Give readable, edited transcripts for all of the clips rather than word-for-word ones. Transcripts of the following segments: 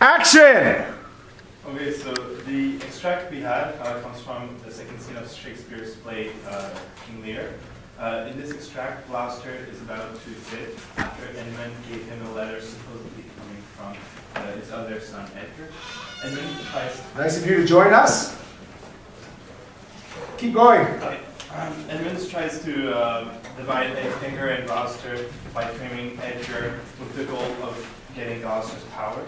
Action! Okay, so the extract we had comes from the second scene of Shakespeare's play King Lear. In this extract, Gloucester is about to sit after Edmund gave him a letter supposedly coming from his other son Edgar. Edmund tries. Nice of you to join us. Keep going. Okay. Edmund tries to divide Edgar and Gloucester by framing Edgar with the goal of getting Gloucester's power.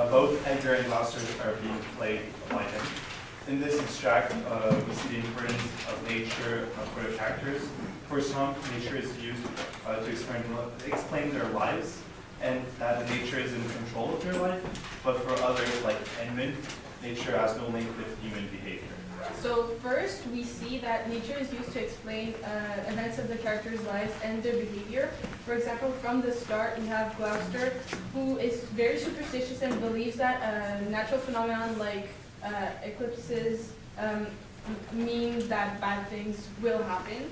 Both Edgar and Gloucester are being played by him. In this extract, we see the importance of nature for the characters. For some, nature is used to explain their lives, and that nature is in control of their life. But for others, like Edmund, nature has no link with human behavior. So first, we see that nature is used to explain events of the characters' lives and their behavior. For example, from the start, we have Gloucester, who is very superstitious and believes that natural phenomenon like eclipses mean that bad things will happen.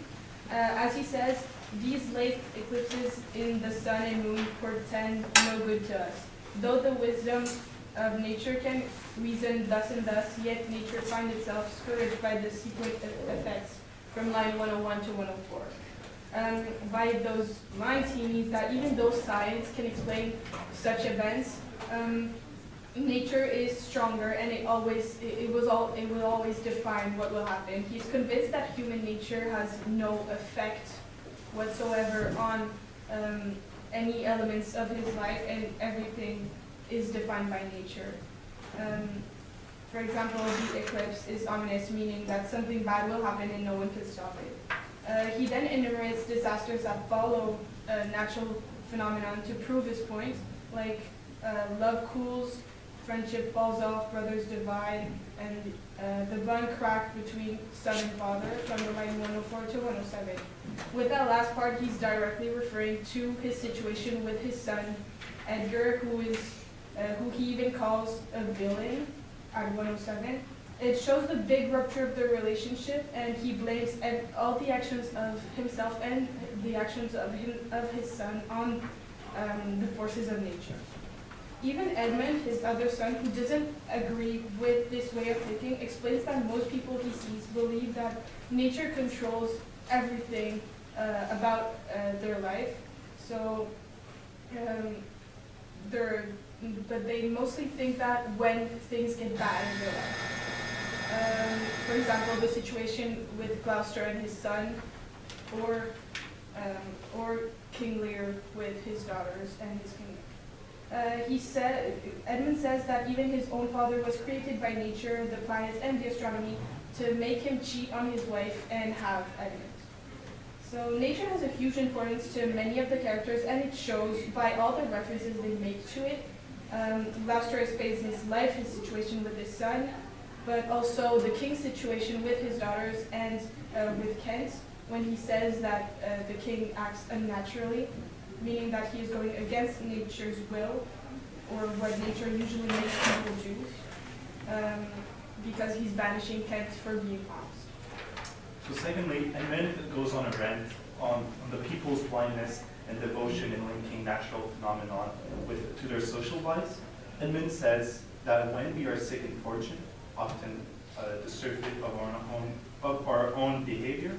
As he says, these late eclipses in the sun and moon portend no good to us. Though the wisdom of nature can reason thus and thus, yet nature finds itself scourged by the sequent effects from line 101 to 104. By those lines, he means that even though science can explain such events, nature is stronger, and it will always define what will happen. He's convinced that human nature has no effect whatsoever on any elements of his life, and everything is defined by nature. For example, the eclipse is ominous, meaning that something bad will happen and no one can stop it. He then enumerates disasters that follow natural phenomenon to prove his point, like love cools, friendship falls off, brothers divide, and the bond cracked between son and father from the line 104 to 107. With that last part, he's directly referring to his situation with his son, Edgar, who he even calls a villain at 107. It shows the big rupture of their relationship, and he blames all the actions of himself and the actions of his son on the forces of nature. Even Edmund, his other son, who doesn't agree with this way of thinking, explains that most people he sees believe that nature controls everything about their life. So, but they mostly think that when things get bad in their life. For example, the situation with Gloucester and his son, or King Lear with his daughters and his kingdom. Edmund says that even his own father was created by nature, the planets, and the astronomy to make him cheat on his wife and have Edmund. So nature has a huge importance to many of the characters, and it shows by all the references they make to it. Gloucester explains his life, his situation with his son, but also the king's situation with his daughters and with Kent, when he says that the king acts unnaturally, meaning that he is going against nature's will, or what nature usually makes people do, because he's banishing Kent for being honest. So secondly, Edmund goes on a rant on the people's blindness and devotion in linking natural phenomenon to their social lives. Edmund says that when we are sick in fortune, often the surfeit of our own behavior,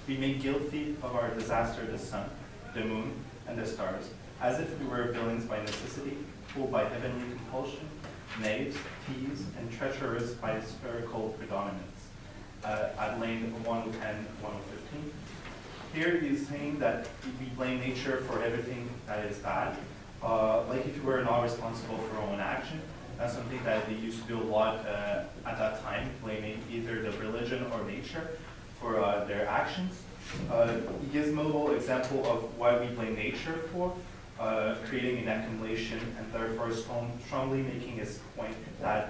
we make guilty of our disaster the sun, the moon, and the stars, as if we were villains by necessity, fooled by heavenly compulsion, knaves, thieves, and treacherous by spherical predominance. At lane 110, 115. Here he's saying that we blame nature for everything that is bad, like if we were not responsible for our own action. That's something that they used to do a lot at that time, blaming either the religion or nature for their actions. He gives multiple example of why we blame nature for, creating an accumulation, and therefore strongly making his point that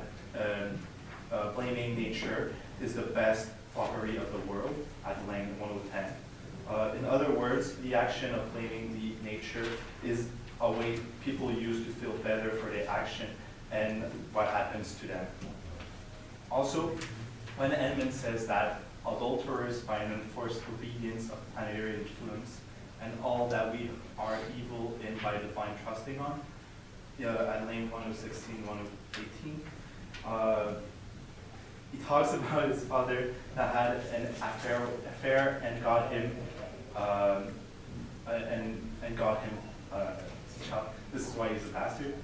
blaming nature is the best foppery of the world at lane 110. In other words, the action of blaming the nature is a way people use to feel better for their action and what happens to them. Also, when Edmund says that adulterers by an enforced obedience of planetary influence and all that we are evil in by divine trusting on, at lane 1016, 1018. He talks about his father that had an affair and got him and got him a child. This is why he's a bastard.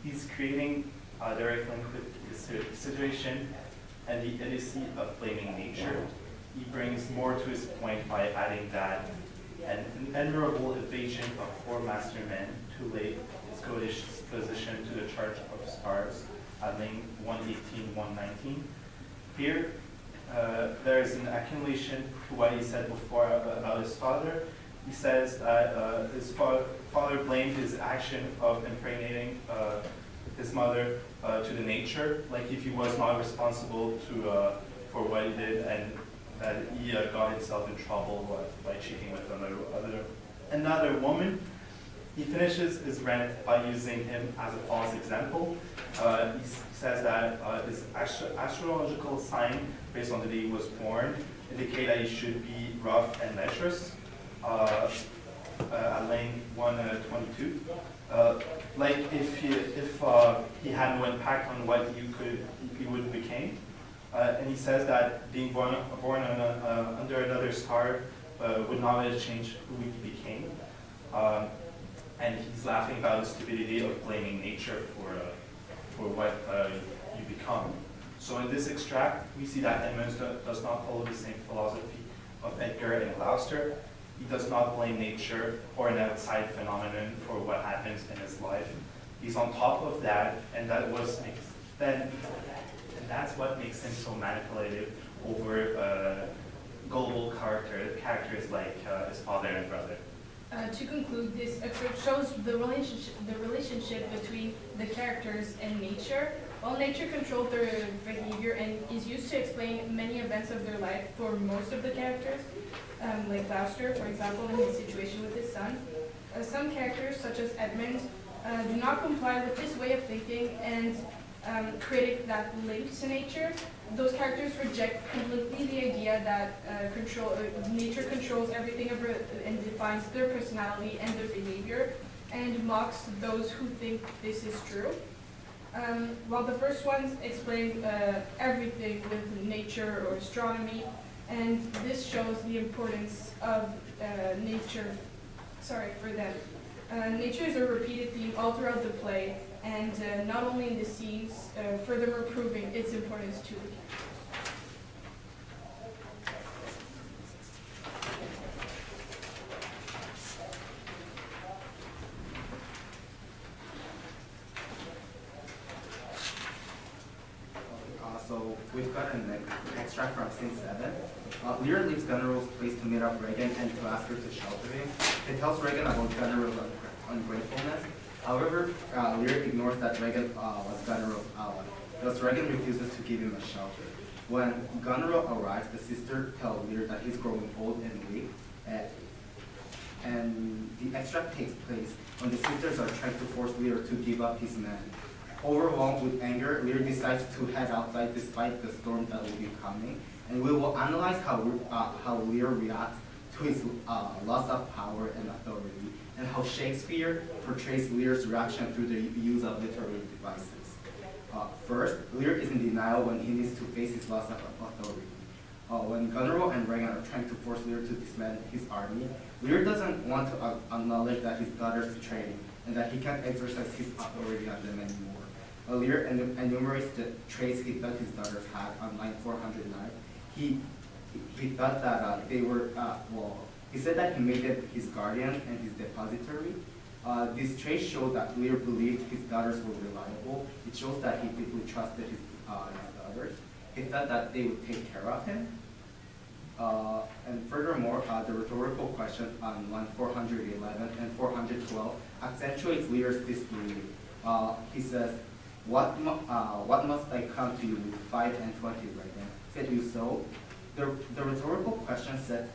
He's creating a direct link with the situation and the idiocy of blaming nature. He brings more to his point by adding that an admirable evasion of four master men to lay his codish position to the charge of stars at lane 118, 119. Here, there is an accumulation to what he said before about his father. He says that his father blamed his action of impregnating his mother to the nature, like if he was not responsible for what he did, and that he got himself in trouble by cheating with another woman. He finishes his rant by using him as a false example. He says that his astrological sign, based on the day he was born, indicate that he should be rough and lecherous. At lane 122. Like if he had no impact on what he would become. And he says that being born under another star would not have changed who he became. And he's laughing about the stupidity of blaming nature for what you become. So in this extract, we see that Edmonds does not follow the same philosophy of Edgar and Gloucester. He does not blame nature or an outside phenomenon for what happens in his life. He's on top of that, and that's what makes him so manipulative over global characters like his father and brother. To conclude, this excerpt shows the relationship between the characters and nature. While nature controls their behavior and is used to explain many events of their life for most of the characters, like Gloucester, for example, in his situation with his son, some characters, such as Edmund, do not comply with this way of thinking and create that link to nature. Those characters reject completely the idea that nature controls everything and defines their personality and their behavior, and mocks those who think this is true. While the first ones explain everything with nature or astronomy, and this shows the importance of nature, for them. Nature is a repeated theme all throughout the play, and not only in the scenes, furthermore proving its importance to the characters. So we've got an extract from scene 7. Lear leaves Gunneral's place to meet up Reagan and to ask her to shelter him. He tells Reagan about Gunneral's ungratefulness. However, Lear ignores that Reagan was Gunneral's ally. Thus, Reagan refuses to give him a shelter. When Gunneral arrives, the sister tells Lear that he's growing old and weak. And the extract takes place when the sisters are trying to force Lear to give up his man. Overwhelmed with anger, Lear decides to head outside despite the storm that will be coming. And we will analyze how Lear reacts to his loss of power and authority, and how Shakespeare portrays Lear's reaction through the use of literary devices. First, Lear is in denial when he needs to face his loss of authority. When Gunneral and Reagan are trying to force Lear to disband his army, Lear doesn't want to acknowledge that his daughters betrayed him and that he can't exercise his authority on them anymore. Lear enumerates the traits he thought his daughters had on line 409. He thought that they were, he said that he made them his guardians and his depository. These traits show that Lear believed his daughters were reliable. It shows that he deeply trusted his daughters. He thought that they would take care of him. And furthermore, the rhetorical question on line 411 and 412 accentuates Lear's disbelief. He says, what must I come to you with 5 and 20, Reagan? Said you so? The rhetorical question sets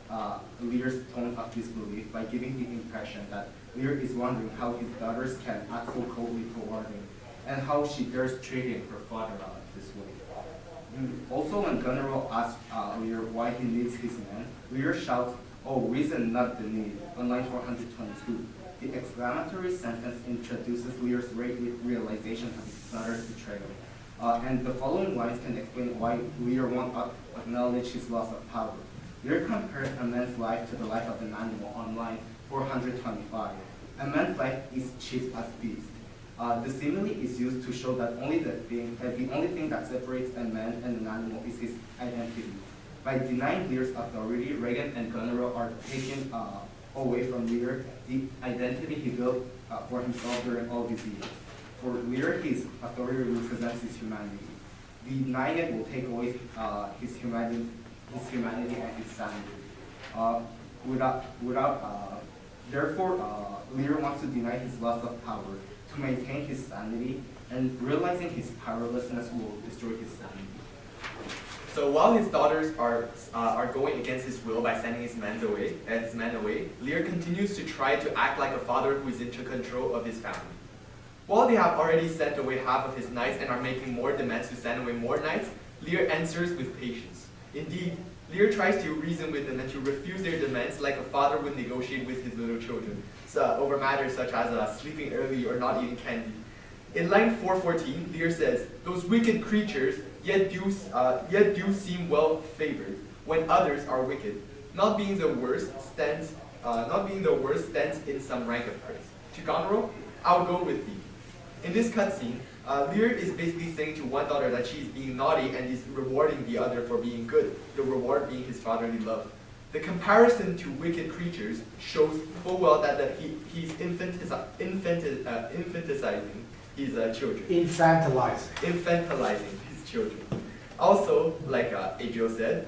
Lear's tone of disbelief by giving the impression that Lear is wondering how his daughters can act so coldly toward him, and how she dares treat him, her father, this way. Also, when Gunneral asks Lear why he needs his men, Lear shouts, "Oh, reason, not the need," on line 422. The exclamatory sentence introduces Lear's realization of his daughter's betrayal. And the following lines can explain why Lear won't acknowledge his loss of power. Lear compares a man's life to the life of an animal on line 425. A man's life is chief as beast. The simile is used to show that the only thing that separates a man and an animal is his identity. By denying Lear's authority, Reagan and Goneril are taken away from Lear the identity he built for himself during all these years. For Lear, his authority represents his humanity. Denying it will take away his humanity and his sanity. Therefore, Lear wants to deny his loss of power to maintain his sanity, and realizing his powerlessness will destroy his sanity. So while his daughters are going against his will by sending his men away, Lear continues to try to act like a father who is in control of his family. While they have already sent away half of his knights and are making more demands to send away more knights, Lear answers with patience. Indeed, Lear tries to reason with them and to refuse their demands like a father would negotiate with his little children, over matters such as sleeping early or not eating candy. In line 414, Lear says, "Those wicked creatures yet do seem well favored, when others are wicked. Not being the worst stands in some rank of praise. To Goneril, I'll go with thee." In this cutscene, Lear is basically saying to one daughter that she's being naughty and is rewarding the other for being good, the reward being his fatherly love. The comparison to wicked creatures shows full well that he's infantilizing his children. Infantilizing his children. Also, like Adriel said,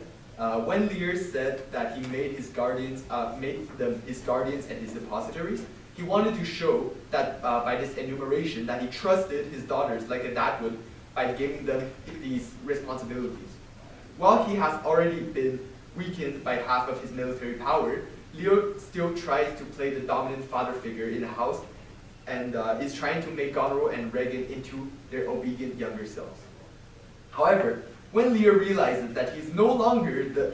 when Lear said that he made his guardians, his guardians and his depositories, he wanted to show that by this enumeration that he trusted his daughters like a dad would by giving them these responsibilities. While he has already been weakened by half of his military power, Lear still tries to play the dominant father figure in the house and is trying to make Goneril and Regan into their obedient younger selves. However, when Lear realizes that he's no longer the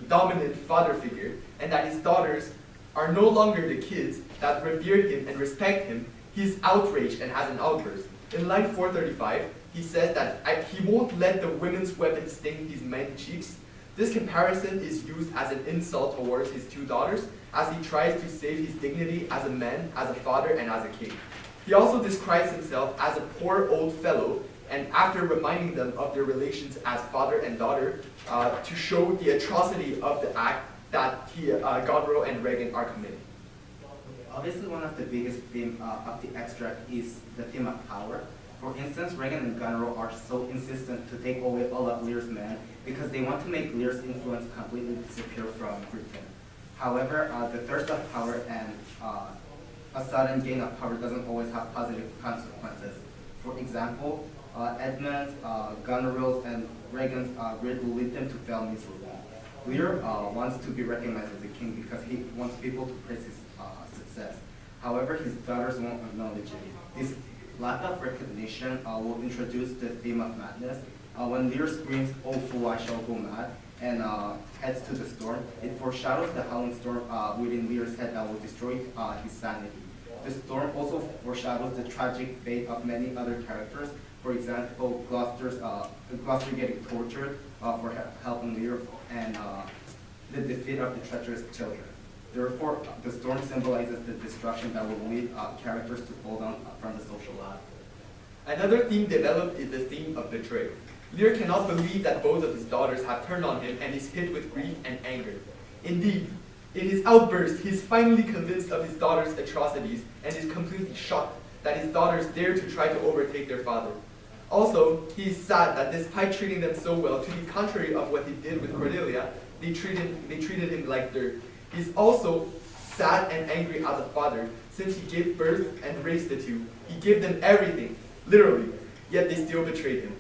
dominant father figure and that his daughters are no longer the kids that revere him and respect him, he's outraged and has an outburst. In line 435, he says that he won't let the women's weapon sting his men's cheeks. This comparison is used as an insult towards his two daughters as he tries to save his dignity as a man, as a father, and as a king. He also describes himself as a poor old fellow, and after reminding them of their relations as father and daughter, to show the atrocity of the act that Goneril and Regan are committing. Obviously, one of the biggest themes of the extract is the theme of power. For instance, Regan and Goneril are so insistent to take away all of Lear's men because they want to make Lear's influence completely disappear from Britain. However, the thirst of power and a sudden gain of power doesn't always have positive consequences. For example, Edmund's, Goneril's, and Regan's greed will lead them to fail miserably. Lear wants to be recognized as a king because he wants people to praise his success. However, his daughters won't acknowledge it. This lack of recognition will introduce the theme of madness. When Lear screams, "Oh fool, I shall go mad," and heads to the storm, it foreshadows the howling storm within Lear's head that will destroy his sanity. The storm also foreshadows the tragic fate of many other characters. For example, Gloucester getting tortured for helping Lear, and the defeat of the treacherous children. Therefore, the storm symbolizes the destruction that will lead characters to fall down from the social ladder. Another theme developed is the theme of betrayal. Lear cannot believe that both of his daughters have turned on him and is hit with grief and anger. Indeed, in his outburst, he is finally convinced of his daughter's atrocities and is completely shocked that his daughters dare to try to overtake their father. Also, he is sad that despite treating them so well, to the contrary of what he did with Cordelia, they treated him like dirt. He is also sad and angry as a father, since he gave birth and raised the two. He gave them everything, literally, yet they still betrayed him.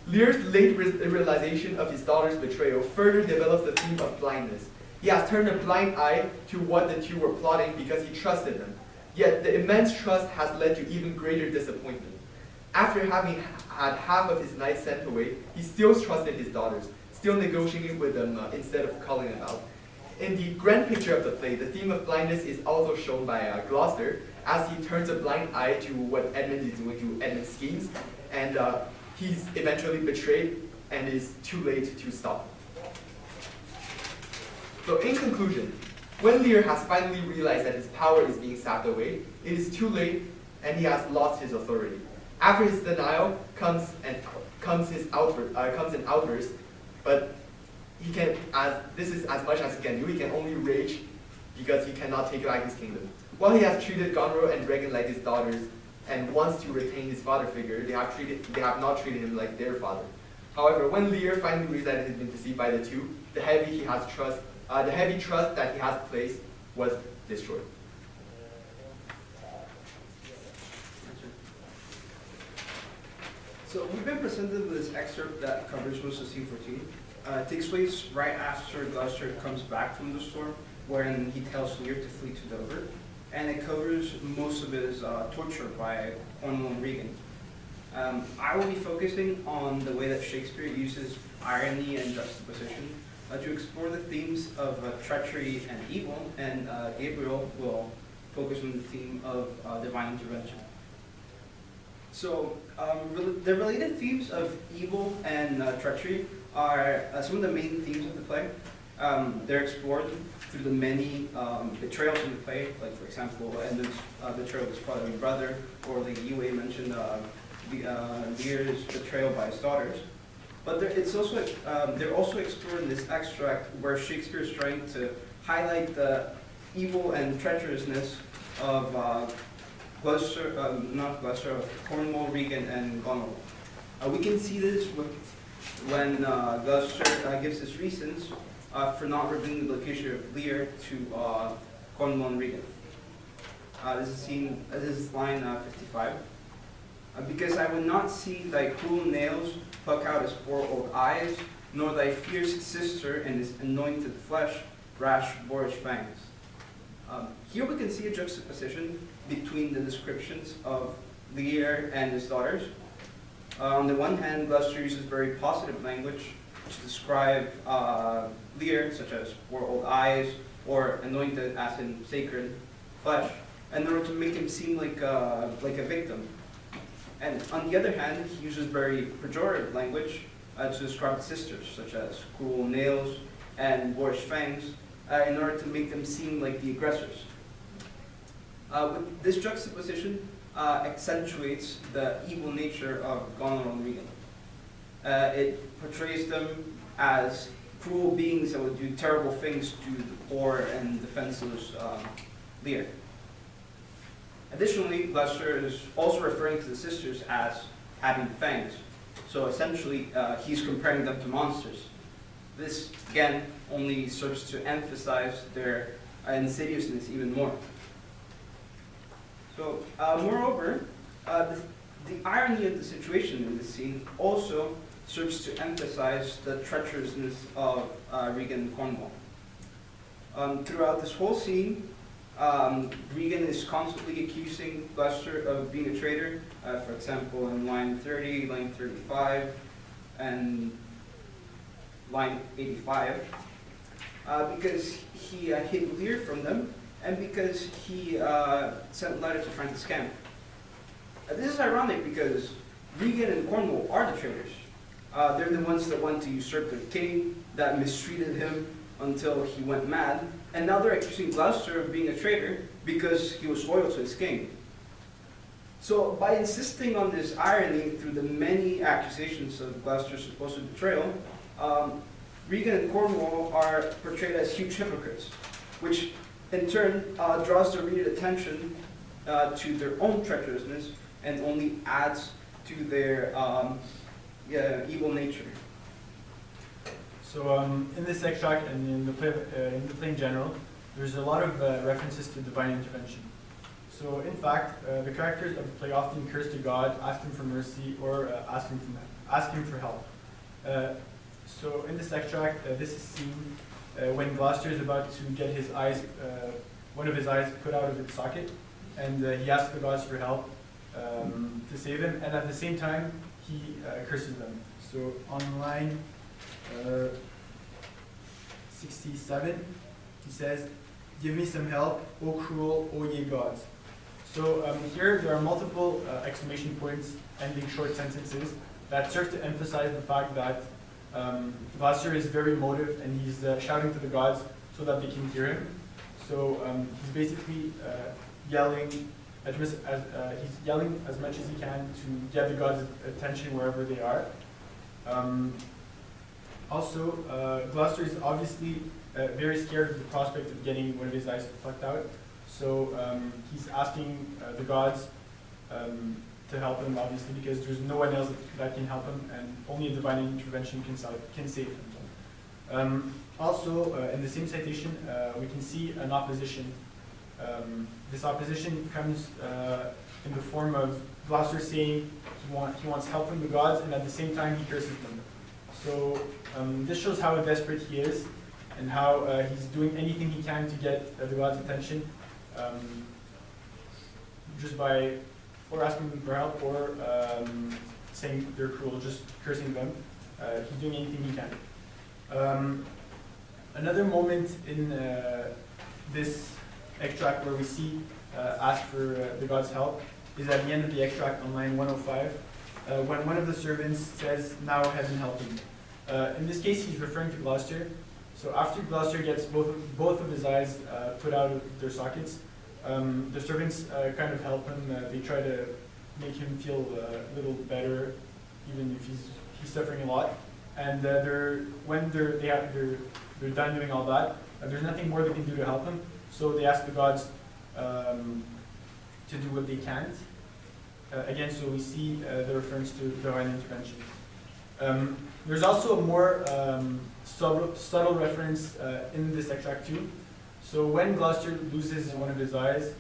Lear's late realization of his daughter's betrayal further develops the theme of blindness. He has turned a blind eye to what the two were plotting because he trusted them. Yet the immense trust has led to even greater disappointment. After having had half of his knights sent away, he still trusted his daughters, still negotiating with them instead of calling them out. In the grand picture of the play, the theme of blindness is also shown by Gloucester as he turns a blind eye to what Edmund is doing to Edmund's schemes, and he's eventually betrayed and is too late to stop. So in conclusion, when Lear has finally realized that his power is being sapped away, it is too late and he has lost his authority. After his denial comes an outburst, but this is as much as he can do. He can only rage because he cannot take back his kingdom. While he has treated Goneril and Regan like his daughters and wants to retain his father figure, they have not treated him like their father. However, when Lear finally realized that he has been deceived by the two, the heavy trust that he has placed was destroyed. So we've been presented with this excerpt that covers most of scene 14. It takes place right after Gloucester comes back from the storm, wherein he tells Lear to flee to Dover, and it covers most of his torture by Cornwall and Regan. I will be focusing on the way that Shakespeare uses irony and juxtaposition to explore the themes of treachery and evil, and Gabriel will focus on the theme of divine intervention. So the related themes of evil and treachery are some of the main themes of the play. They're explored through the many betrayals in the play, like for example, Edmund's betrayal of his father and brother, or like Yue mentioned, Lear's betrayal by his daughters. But they're also explored in this extract where Shakespeare is trying to highlight the evil and treacherousness of of Cornwall, Regan, and Goneril. We can see this when Gloucester gives his reasons for not revealing the location of Lear to Cornwall and Regan. This is line 55. Because I would not see thy cruel nails pluck out his poor old eyes, nor thy fierce sister and his anointed flesh, rash boorish fangs. Here we can see a juxtaposition between the descriptions of Lear and his daughters. On the one hand, Gloucester uses very positive language to describe Lear, such as poor old eyes, or anointed as in sacred flesh, in order to make him seem like a victim. And on the other hand, he uses very pejorative language to describe the sisters, such as cruel nails and boorish fangs, in order to make them seem like the aggressors. This juxtaposition accentuates the evil nature of Goneril and Regan. It portrays them as cruel beings that would do terrible things to the poor and defenseless Lear. Additionally, Gloucester is also referring to the sisters as having fangs. So essentially, he's comparing them to monsters. This, again, only serves to emphasize their insidiousness even more. So, moreover, the irony of the situation in this scene also serves to emphasize the treacherousness of Regan and Cornwall. Throughout this whole scene, Regan is constantly accusing Gloucester of being a traitor, for example, in line 30, line 35, and line 85, because he hid Lear from them, and because he sent letters to Francis Camp. This is ironic because Regan and Cornwall are the traitors. They're the ones that want to usurp their king, that mistreated him until he went mad, and now they're accusing Gloucester of being a traitor because he was loyal to his king. So by insisting on this irony through the many accusations of Gloucester's supposed betrayal, Regan and Cornwall are portrayed as huge hypocrites, which in turn draws the reader attention to their own treacherousness and only adds to their evil nature. So in this extract and in the play in general, there's a lot of references to divine intervention. So in fact, the characters of the play often curse to God, ask Him for mercy, or ask Him for help. So in this extract, this is seen when Gloucester is about to get his eyes, one of his eyes put out of its socket, and he asks the gods for help to save him, and at the same time, he curses them. So on line 67, He says, "Give me some help, O cruel, O ye gods." So here there are multiple exclamation points ending short sentences that serve to emphasize the fact that Gloucester is very emotive and he's shouting to the gods so that they can hear him. So he's basically yelling he's yelling as much as he can to get the gods' attention wherever they are. Gloucester is obviously very scared of the prospect of getting one of his eyes plucked out. So he's asking the gods to help him, obviously, because there's no one else that can help him, and only a divine intervention can save him. In the same citation, we can see an opposition. This opposition comes in the form of Gloucester saying he wants help from the gods, and at the same time he curses them. So this shows how desperate he is, and how he's doing anything he can to get the gods' attention, just by or asking them for help, or saying they're cruel, just cursing them. He's doing anything he can. Another moment in this extract where we see ask for the God's help is at the end of the extract on line 105, when one of the servants says, "Now heaven help him." In this case, he's referring to Gloucester. So after Gloucester gets both of his eyes put out of their sockets, the servants kind of help him. They try to make him feel a little better, even if he's suffering a lot. And when they're done doing all that, there's nothing more they can do to help him. So they ask the gods to do what they can't. Again, so we see the reference to divine intervention. There's also a more subtle reference in this extract too. So when Gloucester loses one of his eyes,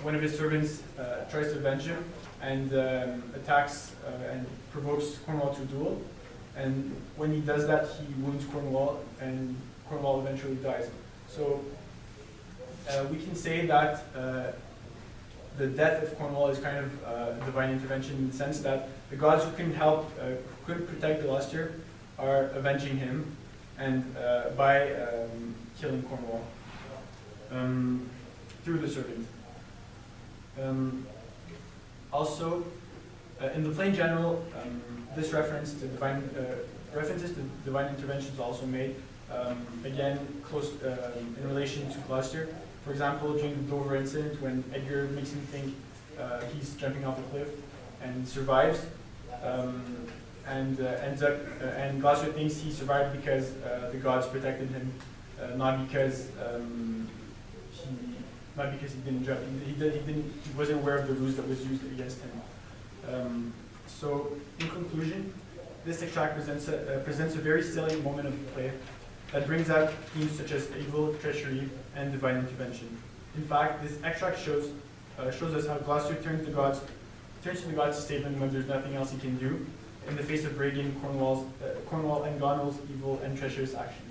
one of his servants tries to avenge him and attacks and provokes Cornwall to a duel. And when he does that, he wounds Cornwall, and Cornwall eventually dies. So we can say that the death of Cornwall is kind of divine intervention, in the sense that the gods who couldn't help, who couldn't protect Gloucester, are avenging him, and by killing Cornwall through the servant. In the plain general, this references to divine intervention is also made. Again, close in relation to Gloucester. For example, during the Dover incident, when Edgar makes him think he's jumping off a cliff and survives, and Gloucester thinks he survived because the gods protected him, not because he didn't jump. He wasn't aware of the ruse that was used against him. So, in conclusion, this extract presents a very salient moment of the play that brings out themes such as evil, treachery, and divine intervention. In fact, this extract shows us how Gloucester turns to the gods to save him when there's nothing else he can do in the face of Regan, Cornwall, and Goneril's evil and treacherous actions.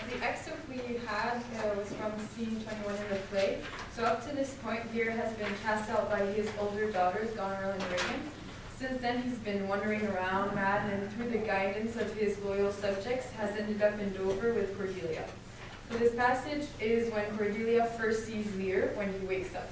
The excerpt we had was from scene 21 in the play. So up to this point, Lear has been cast out by his older daughters, Goneril and Regan. Since then, he's been wandering around mad, and through the guidance of his loyal subjects, has ended up in Dover with Cordelia. So this passage is when Cordelia first sees Lear when he wakes up.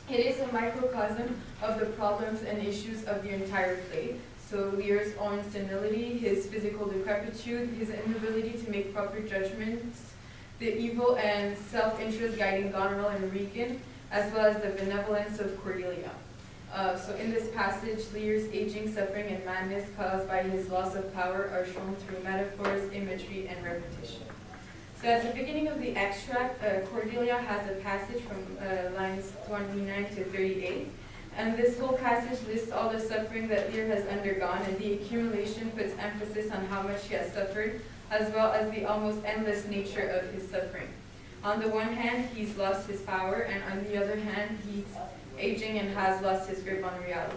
It is a microcosm of the problems and issues of the entire play. So Lear's own senility, his physical decrepitude, his inability to make proper judgments, the evil and self-interest guiding Goneril and Regan, as well as the benevolence of Cordelia. So in this passage, Lear's aging, suffering, and madness caused by his loss of power are shown through metaphors, imagery, and repetition. So at the beginning of the extract, Cordelia has a passage from lines 29 to 38. And this whole passage lists all the suffering that Lear has undergone, and the accumulation puts emphasis on how much he has suffered, as well as the almost endless nature of his suffering. On the one hand, he's lost his power, and on the other hand, he's aging and has lost his grip on reality.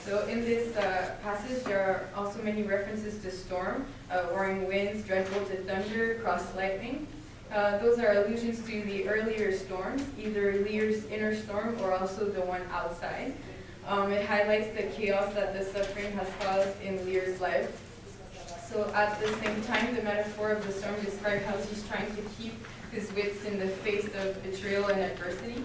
So in this passage, there are also many references to storm, roaring winds, dreadful to thunder, cross lightning. Those are allusions to the earlier storms, either Lear's inner storm or also the one outside. It highlights the chaos that the suffering has caused in Lear's life. So at the same time, the metaphor of the storm describes how he's trying to keep his wits in the face of betrayal and adversity.